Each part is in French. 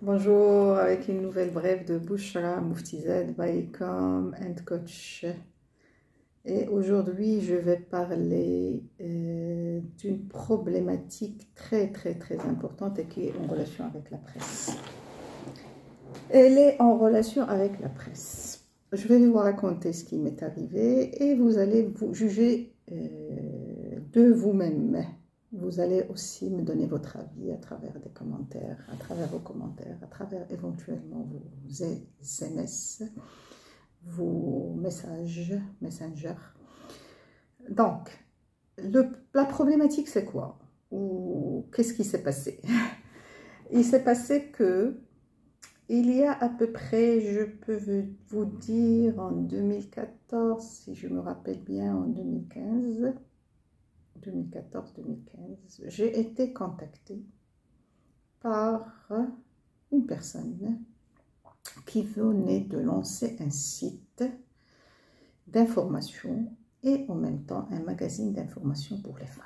Bonjour, avec une nouvelle brève de Bouchra Mouftized by Com and Coach. Et aujourd'hui, je vais parler d'une problématique très importante et qui est en relation avec la presse. Elle est en relation avec la presse. Je vais vous raconter ce qui m'est arrivé et vous allez vous juger de vous-même. Vous allez aussi me donner votre avis à travers des commentaires, à travers vos commentaires, à travers éventuellement vos SMS, vos messages, Messenger. Donc, la problématique c'est quoi? Ou qu'est-ce qui s'est passé? Il s'est passé que il y a à peu près, je peux vous dire, en 2014, si je me rappelle bien, en 2014-2015, j'ai été contactée par une personne qui venait de lancer un site d'information et en même temps un magazine d'information pour les femmes.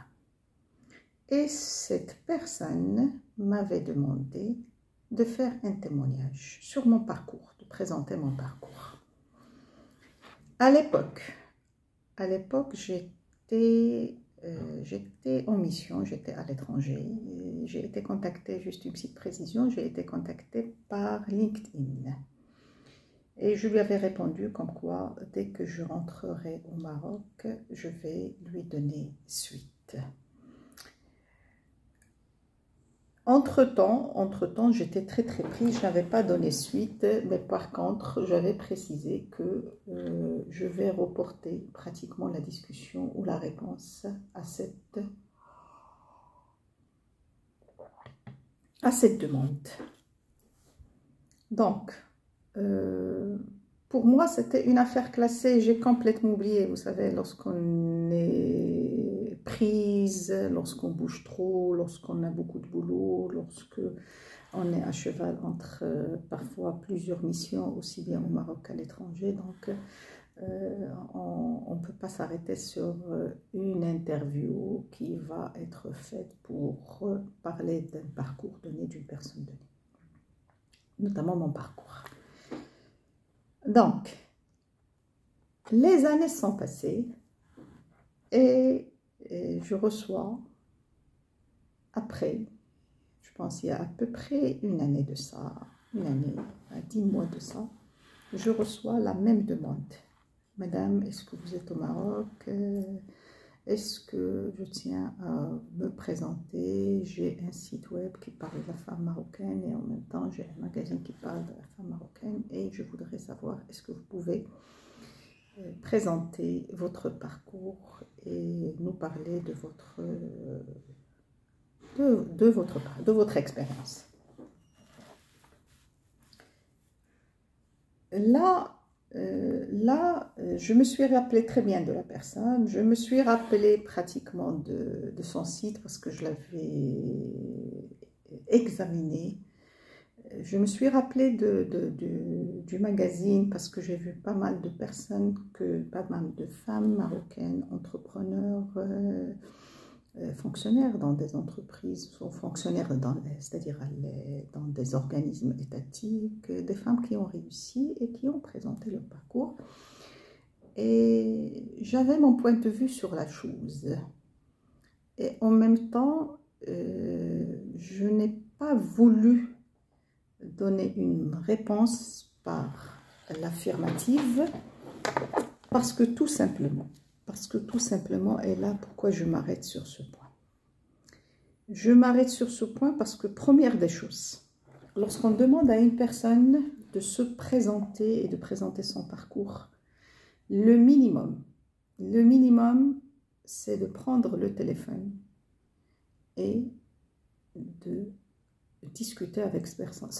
Et cette personne m'avait demandé de faire un témoignage sur mon parcours, de présenter mon parcours. À l'époque, j'étais en mission, j'étais à l'étranger. J'ai été contactée, juste une petite précision, j'ai été contactée par LinkedIn. Et je lui avais répondu comme quoi, dès que je rentrerai au Maroc, je vais lui donner suite. Entre-temps, j'étais très prise, je n'avais pas donné suite, mais par contre, j'avais précisé que je vais reporter pratiquement la discussion ou la réponse à cette demande. Donc, pour moi, c'était une affaire classée, j'ai complètement oublié, vous savez, lorsqu'on est prise, lorsqu'on bouge trop, lorsqu'on a beaucoup de boulot, lorsque on est à cheval entre parfois plusieurs missions, aussi bien au Maroc qu'à l'étranger, donc on ne peut pas s'arrêter sur une interview qui va être faite pour parler d'un parcours donné, d'une personne donnée, notamment mon parcours. Donc, les années sont passées et je reçois, après, je pense il y a à peu près une année de ça, une année, 10 mois de ça, je reçois la même demande. Madame, est-ce que vous êtes au Maroc? Est-ce que je tiens à me présenter? J'ai un site web qui parle de la femme marocaine et en même temps j'ai un magazine qui parle de la femme marocaine et je voudrais savoir, est-ce que vous pouvez présenter votre parcours et nous parler de votre expérience. Là, je me suis rappelé très bien de la personne, je me suis rappelé pratiquement de son site parce que je l'avais examiné. Je me suis rappelé du magazine parce que j'ai vu pas mal de personnes, pas mal de femmes marocaines, entrepreneurs, fonctionnaires dans des entreprises, ou fonctionnaires c'est-à-dire dans des organismes étatiques, des femmes qui ont réussi et qui ont présenté leur parcours. Et j'avais mon point de vue sur la chose. Et en même temps, je n'ai pas voulu donner une réponse par l'affirmative parce que tout simplement, et là pourquoi je m'arrête sur ce point. Je m'arrête sur ce point parce que première des choses, lorsqu'on demande à une personne de se présenter et de présenter son parcours, le minimum, c'est de prendre le téléphone et de discuter avec cette personne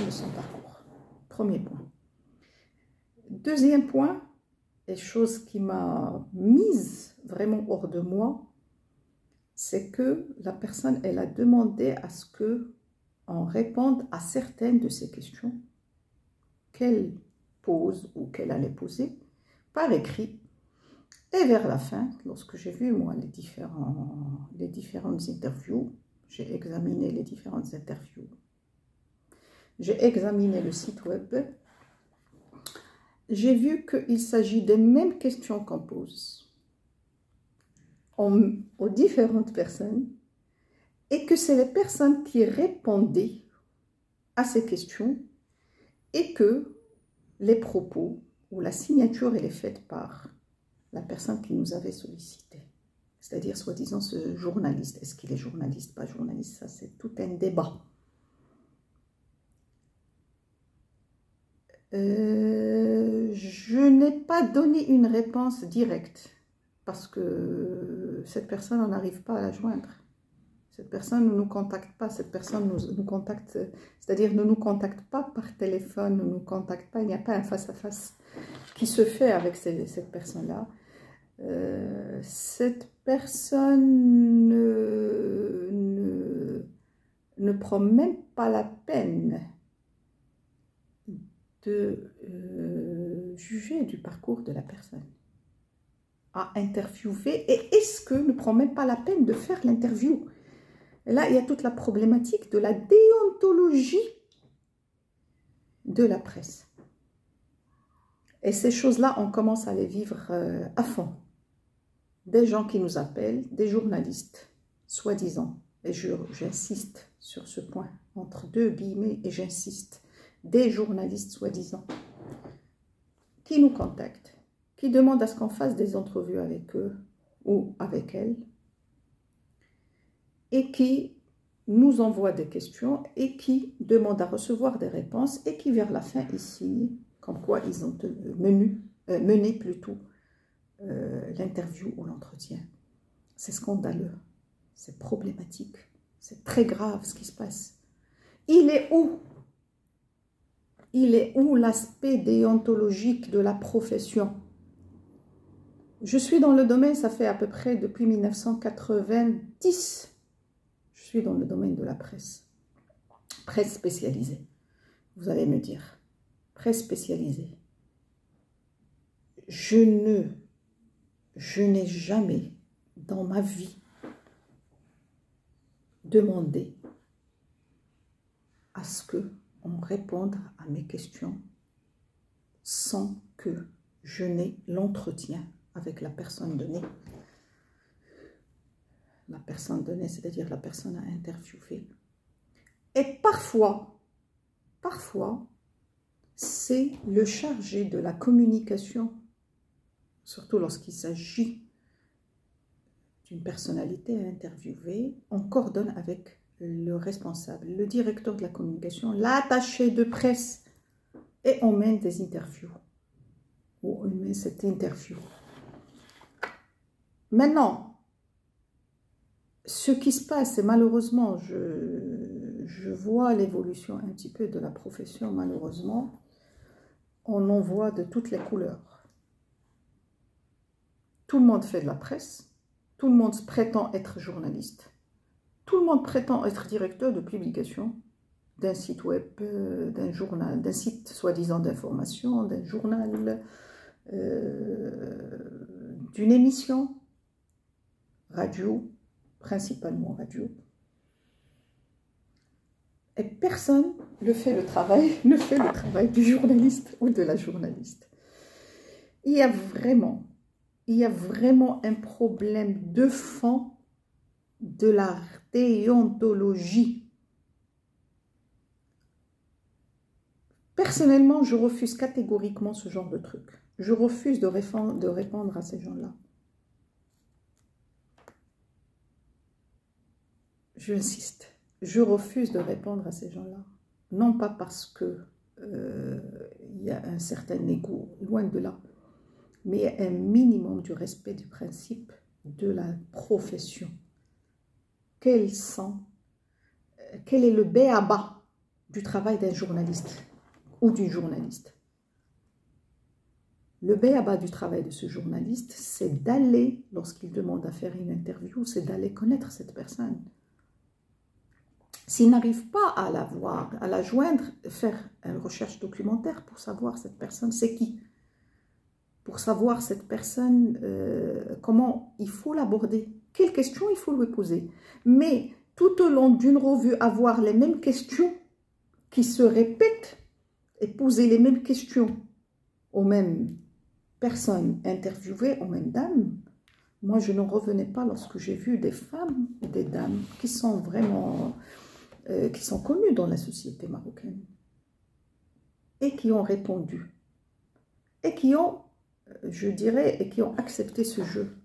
de son parcours. Premier point. Deuxième point, et chose qui m'a mise vraiment hors de moi, c'est que la personne, elle a demandé à ce qu'on réponde à certaines de ces questions qu'elle pose ou qu'elle allait poser par écrit. Et vers la fin, lorsque j'ai vu moi les différentes interviews, j'ai examiné les différentes interviews. j'ai examiné le site web, j'ai vu qu'il s'agit des mêmes questions qu'on pose aux différentes personnes et que c'est les personnes qui répondaient à ces questions et que les propos ou la signature elle est faite par la personne qui nous avait sollicité. C'est-à-dire, soi-disant, ce journaliste. Est-ce qu'il est journaliste, pas journaliste? Ça, c'est tout un débat. Je n'ai pas donné une réponse directe parce que cette personne, on n'arrive pas à la joindre. Cette personne ne nous contacte pas, cette personne nous contacte, c'est-à-dire ne nous contacte pas par téléphone, ne nous contacte pas, il n'y a pas un face-à-face qui se fait avec cette personne-là. Cette personne ne prend même pas la peine de juger du parcours de la personne, à interviewer, et est-ce que ne prend même pas la peine de faire l'interview. Et là, il y a toute la problématique de la déontologie de la presse. Et ces choses-là, on commence à les vivre à fond. Des gens qui nous appellent, des journalistes, soi-disant, et j'insiste sur ce point, entre deux guillemets, et j'insiste, des journalistes soi-disant, qui nous contactent, qui demandent à ce qu'on fasse des entrevues avec eux ou avec elles, et qui nous envoient des questions et qui demandent à recevoir des réponses et qui, vers la fin, ici, comme quoi ils ont mené plutôt l'interview ou l'entretien. C'est scandaleux, c'est problématique, c'est très grave ce qui se passe. Il est où? Il est où l'aspect déontologique de la profession? Je suis dans le domaine, ça fait à peu près depuis 1990. Je suis dans le domaine de la presse. Presse spécialisée. Vous allez me dire. Presse spécialisée. Je n'ai jamais dans ma vie demandé à ce qu'on réponde à mes questions sans que je n'ai l'entretien avec la personne donnée. La personne donnée, c'est-à-dire la personne à interviewer. Et parfois, c'est le chargé de la communication, surtout lorsqu'il s'agit d'une personnalité à interviewer, on coordonne avec le responsable, le directeur de la communication, l'attaché de presse, et on mène des interviews, ou on met cette interview. Maintenant, ce qui se passe, et malheureusement, je vois l'évolution un petit peu de la profession, malheureusement, on en voit de toutes les couleurs. Tout le monde fait de la presse, tout le monde prétend être journaliste, tout le monde prétend être directeur de publication d'un site web, d'un journal, d'un site soi-disant d'information, d'un journal, d'une émission, radio, principalement radio. Et personne ne fait le travail du journaliste ou de la journaliste. Il y a vraiment un problème de fond de la déontologie. Personnellement, je refuse catégoriquement ce genre de truc. Je refuse de répondre à ces gens-là. J'insiste. Je refuse de répondre à ces gens-là. Non pas parce que il y a un certain ego, loin de là, mais il y a un minimum du respect du principe de la profession. Quel est le b.a.-ba du travail d'un journaliste ou d'une journaliste? Le b.a.-ba du travail de ce journaliste, c'est d'aller, lorsqu'il demande à faire une interview, c'est d'aller connaître cette personne. S'il n'arrive pas à la voir, à la joindre, faire une recherche documentaire pour savoir cette personne, c'est qui? Pour savoir cette personne, comment il faut l'aborder, quelles questions il faut lui poser. Mais tout au long d'une revue, avoir les mêmes questions, qui se répètent et poser les mêmes questions aux mêmes personnes interviewées, aux mêmes dames. Moi, je n'en revenais pas lorsque j'ai vu des femmes et des dames qui sont vraiment, qui sont connues dans la société marocaine et qui ont répondu et qui ont, je dirais, et qui ont accepté ce jeu.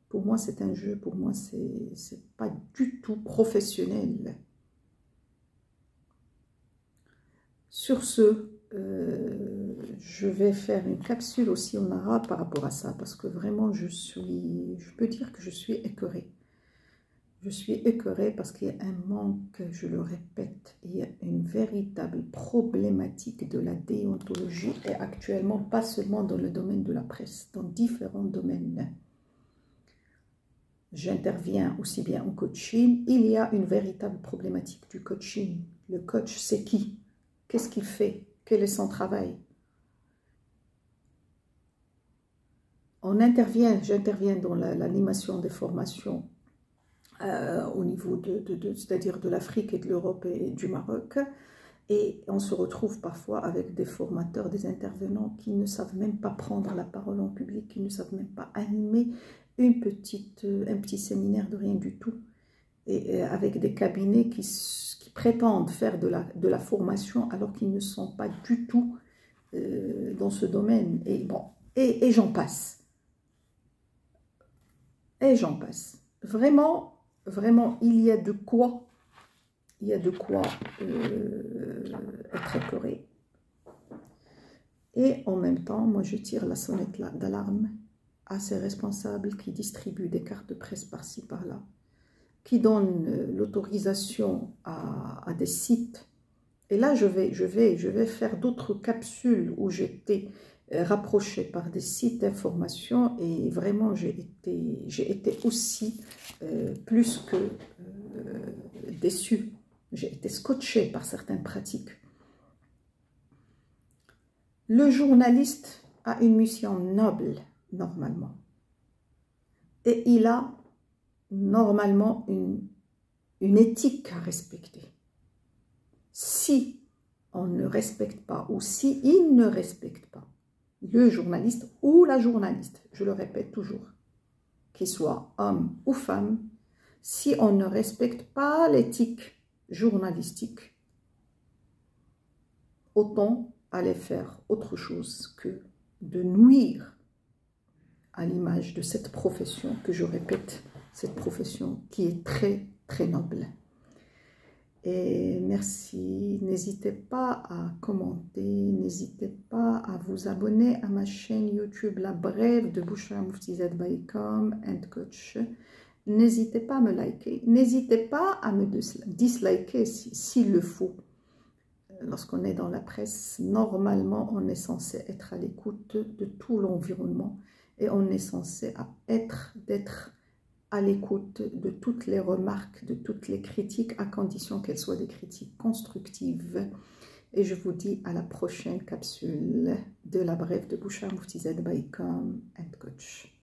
Pour moi, c'est un jeu, pour moi, c'est pas du tout professionnel. Sur ce, je vais faire une capsule aussi en arabe par rapport à ça, parce que vraiment, je peux dire que je suis écœurée. Je suis écœurée parce qu'il y a un manque, je le répète, il y a une véritable problématique de la déontologie, et actuellement, pas seulement dans le domaine de la presse, dans différents domaines. J'interviens aussi bien en coaching. Il y a une véritable problématique du coaching. Le coach, c'est qui? Qu'est-ce qu'il fait? Quel est son travail? J'interviens dans l'animation des formations au niveau c'est-à-dire de l'Afrique et de l'Europe et du Maroc. Et on se retrouve parfois avec des formateurs, des intervenants qui ne savent même pas prendre la parole en public, qui ne savent même pas animer un petit séminaire de rien du tout. Et avec des cabinets qui prétendent faire de la formation alors qu'ils ne sont pas du tout dans ce domaine. Et bon, et j'en passe. Et j'en passe. Vraiment, vraiment, il y a de quoi être écœuré. Et en même temps, moi, je tire la sonnette d'alarme à ces responsables qui distribuent des cartes de presse par-ci, par-là, qui donnent l'autorisation à des sites. Et là, je vais faire d'autres capsules où j'étais rapprochée par des sites d'information, et vraiment, j'ai été aussi plus que déçue. J'ai été scotchée par certaines pratiques. Le journaliste a une mission noble, normalement. Et il a normalement une éthique à respecter. Si on ne respecte pas, ou si il ne respecte pas le journaliste ou la journaliste, je le répète toujours, qu'il soit homme ou femme, si on ne respecte pas l'éthique journalistique, autant aller faire autre chose que de nuire à l'image de cette profession, que je répète, cette profession qui est très, très noble. Et merci, n'hésitez pas à commenter, n'hésitez pas à vous abonner à ma chaîne YouTube La Brève de Bouchra Mouftized by Com and Coach. N'hésitez pas à me liker, n'hésitez pas à me disliker s'il le faut. Lorsqu'on est dans la presse, normalement, on est censé être à l'écoute de tout l'environnement, et on est censé d'être à l'écoute de toutes les remarques, de toutes les critiques, à condition qu'elles soient des critiques constructives. Et je vous dis à la prochaine capsule de La Brève de Bouchra Mouftized by Com and Coach.